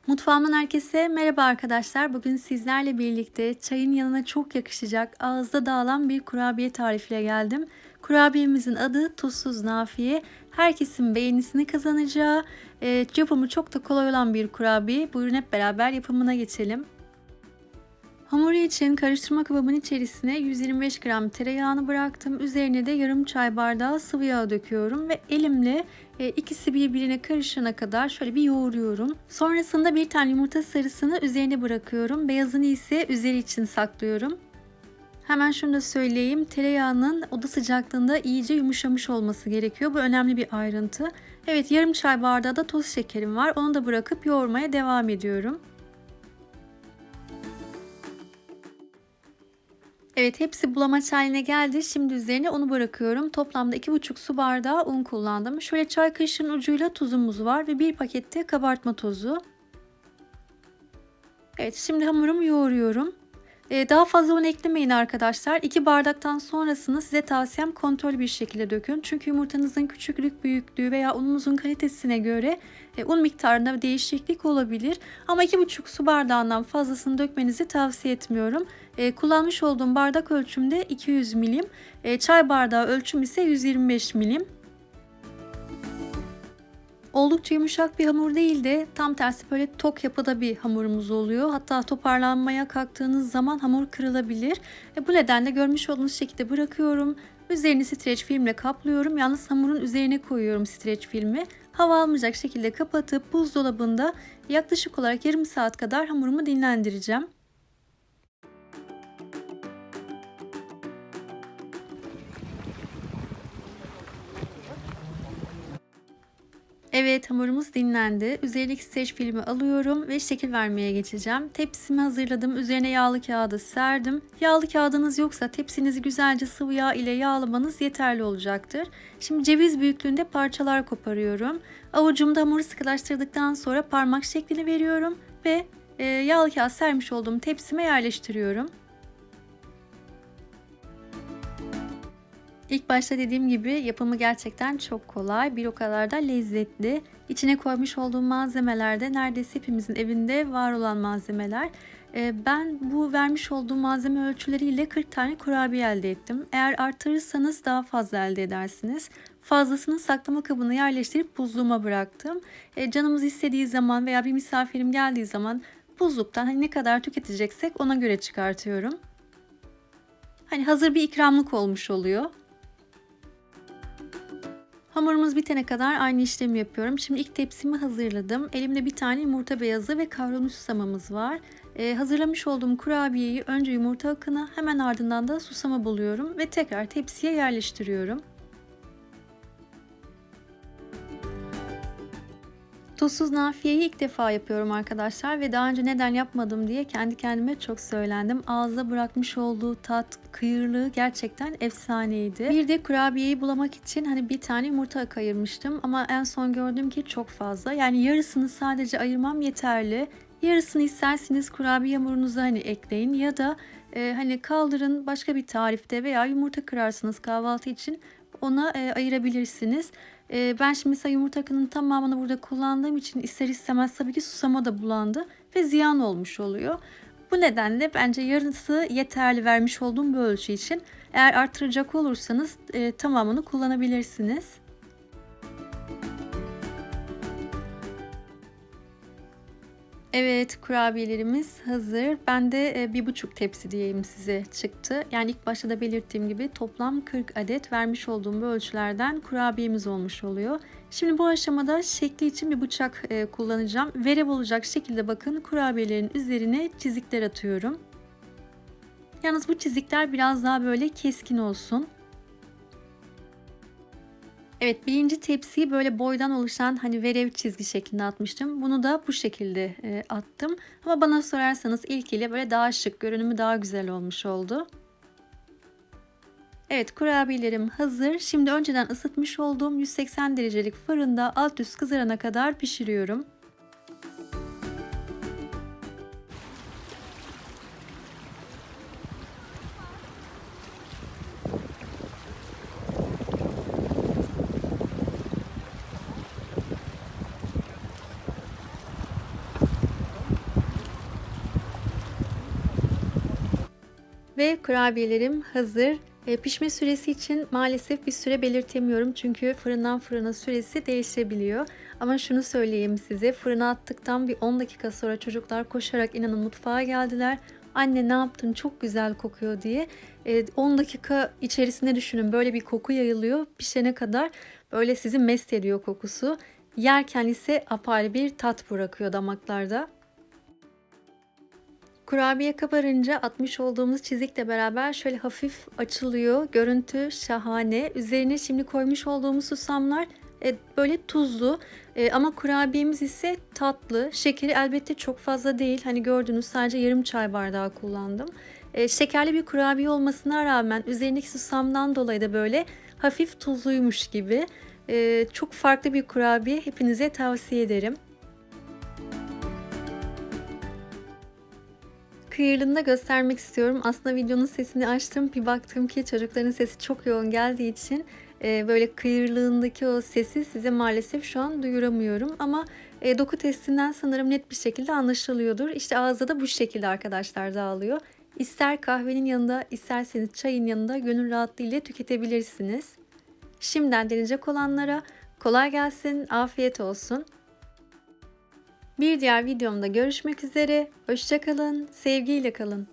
Mutfağımdan herkese merhaba arkadaşlar. Bugün sizlerle birlikte çayın yanına çok yakışacak, ağızda dağılan bir kurabiye tarifiyle geldim. Kurabiyemizin adı tuzsuz nafiye. Herkesin beğenisini kazanacağı, yapımı çok da kolay olan bir kurabiye. Buyurun hep beraber yapımına geçelim. Hamuru için karıştırma kabımın içerisine 125 gram tereyağını bıraktım. Üzerine de yarım çay bardağı sıvı yağ döküyorum ve elimle ikisi birbirine karışana kadar şöyle bir yoğuruyorum. Sonrasında bir tane yumurta sarısını üzerine bırakıyorum. Beyazını ise üzeri için saklıyorum. Hemen şunu da söyleyeyim. Tereyağının oda sıcaklığında iyice yumuşamış olması gerekiyor. Bu önemli bir ayrıntı. Evet, yarım çay bardağı da toz şekerim var. Onu da bırakıp yoğurmaya devam ediyorum. Evet, hepsi bulamaç haline geldi. Şimdi üzerine unu bırakıyorum. Toplamda 2,5 su bardağı un kullandım. Şöyle çay kaşığının ucuyla tuzumuz var ve bir pakette kabartma tozu. Evet, şimdi hamurumu yoğuruyorum. Daha fazla un eklemeyin arkadaşlar. 2 bardaktan sonrasını size tavsiyem kontrollü bir şekilde dökün. Çünkü yumurtanızın küçüklük, büyüklüğü veya ununuzun kalitesine göre un miktarında değişiklik olabilir. Ama 2,5 su bardağından fazlasını dökmenizi tavsiye etmiyorum. Kullanmış olduğum bardak ölçümde 200 milim. Çay bardağı ölçüm ise 125 milim. Oldukça yumuşak bir hamur değil de tam tersi böyle tok yapıda bir hamurumuz oluyor. Hatta toparlanmaya kalktığınız zaman hamur kırılabilir. Bu nedenle görmüş olduğunuz şekilde bırakıyorum. Üzerini streç filmle kaplıyorum. Yalnız hamurun üzerine koyuyorum streç filmi. Hava almayacak şekilde kapatıp buzdolabında yaklaşık olarak yarım saat kadar hamurumu dinlendireceğim. Evet, hamurumuz dinlendi. Üzerindeki streç filmi alıyorum ve şekil vermeye geçeceğim. Tepsimi hazırladım. Üzerine yağlı kağıdı serdim. Yağlı kağıdınız yoksa tepsinizi güzelce sıvı yağ ile yağlamanız yeterli olacaktır. Şimdi ceviz büyüklüğünde parçalar koparıyorum. Avucumda hamuru sıkılaştırdıktan sonra parmak şeklini veriyorum ve yağlı kağıt sermiş olduğum tepsime yerleştiriyorum. İlk başta dediğim gibi yapımı gerçekten çok kolay, bir o kadar da lezzetli. İçine koymuş olduğum malzemeler de neredeyse hepimizin evinde var olan malzemeler. Ben bu vermiş olduğum malzeme ölçüleriyle 40 tane kurabiye elde ettim. Eğer artırırsanız daha fazla elde edersiniz. Fazlasını saklama kabına yerleştirip buzluğuma bıraktım. Canımız istediği zaman veya bir misafirim geldiği zaman buzluktan ne kadar tüketeceksek ona göre çıkartıyorum. Hani hazır bir ikramlık olmuş oluyor. Hamurumuz bitene kadar aynı işlemi yapıyorum. Şimdi ilk tepsimi hazırladım. Elimde bir tane yumurta beyazı ve kavrulmuş susamamız var. Hazırlamış olduğum kurabiyeyi önce yumurta akını, hemen ardından da susama buluyorum ve tekrar tepsiye yerleştiriyorum. Tuzsuz nafiyeyi ilk defa yapıyorum arkadaşlar ve daha önce neden yapmadım diye kendi kendime çok söylendim. Ağızda bırakmış olduğu tat, kıyırlığı gerçekten efsaneydi. Bir de kurabiyeyi bulamak için hani bir tane yumurta ayırmıştım ama en son gördüm ki çok fazla. Yani yarısını sadece ayırmam yeterli. Yarısını isterseniz kurabiye hamurunuza hani ekleyin ya da hani kaldırın, başka bir tarifte veya yumurta kırarsınız kahvaltı için, ona ayırabilirsiniz. Ben şimdi mesela yumurta akının tamamını burada kullandığım için ister istemez tabii ki susama da bulandı ve ziyan olmuş oluyor. Bu nedenle bence yarısı yeterli vermiş olduğum bu ölçü için. Eğer artıracak olursanız tamamını kullanabilirsiniz. Evet, kurabiyelerimiz hazır. Ben de 1,5 tepsi diyeyim size çıktı. Yani ilk başta da belirttiğim gibi toplam 40 adet vermiş olduğum bu ölçülerden kurabiyemiz olmuş oluyor. Şimdi bu aşamada şekli için bir bıçak kullanacağım. Verev olacak şekilde bakın kurabiyelerin üzerine çizikler atıyorum. Yalnız bu çizikler biraz daha böyle keskin olsun. Evet, birinci tepsiyi böyle boydan oluşan hani verev çizgi şeklinde atmıştım. Bunu da bu şekilde attım. Ama bana sorarsanız ilkiyle böyle daha şık, görünümü daha güzel olmuş oldu. Evet, kurabiyelerim hazır. Şimdi önceden ısıtmış olduğum 180 derecelik fırında alt üst kızarana kadar pişiriyorum. Ve kurabiyelerim hazır. Pişme süresi için maalesef bir süre belirtemiyorum çünkü fırından fırına süresi değişebiliyor. Ama şunu söyleyeyim size, fırına attıktan bir 10 dakika sonra çocuklar koşarak inanın mutfağa geldiler. Anne ne yaptın, çok güzel kokuyor diye. 10 dakika içerisinde düşünün, böyle bir koku yayılıyor. Pişene kadar böyle sizi mest ediyor kokusu. Yerken ise apayrı bir tat bırakıyor damaklarda. Kurabiye kabarınca atmış olduğumuz çizikle beraber şöyle hafif açılıyor. Görüntü şahane. Üzerine şimdi koymuş olduğumuz susamlar böyle tuzlu. Ama kurabiyemiz ise tatlı. Şekeri elbette çok fazla değil. Hani gördüğünüz sadece yarım çay bardağı kullandım. Şekerli bir kurabiye olmasına rağmen üzerindeki susamdan dolayı da böyle hafif tuzluymuş gibi. Çok farklı bir kurabiye, hepinize tavsiye ederim. Kıyırlığını da göstermek istiyorum. Aslında videonun sesini açtım. Bir baktım ki çocukların sesi çok yoğun geldiği için böyle kıyırlığındaki o sesi size maalesef şu an duyuramıyorum. Ama doku testinden sanırım net bir şekilde anlaşılıyordur. İşte ağızda da bu şekilde arkadaşlar dağılıyor. İster kahvenin yanında, isterseniz çayın yanında gönül rahatlığıyla tüketebilirsiniz. Şimdiden deneyecek olanlara kolay gelsin, afiyet olsun. Bir diğer videomda görüşmek üzere. Hoşça kalın, sevgiyle kalın.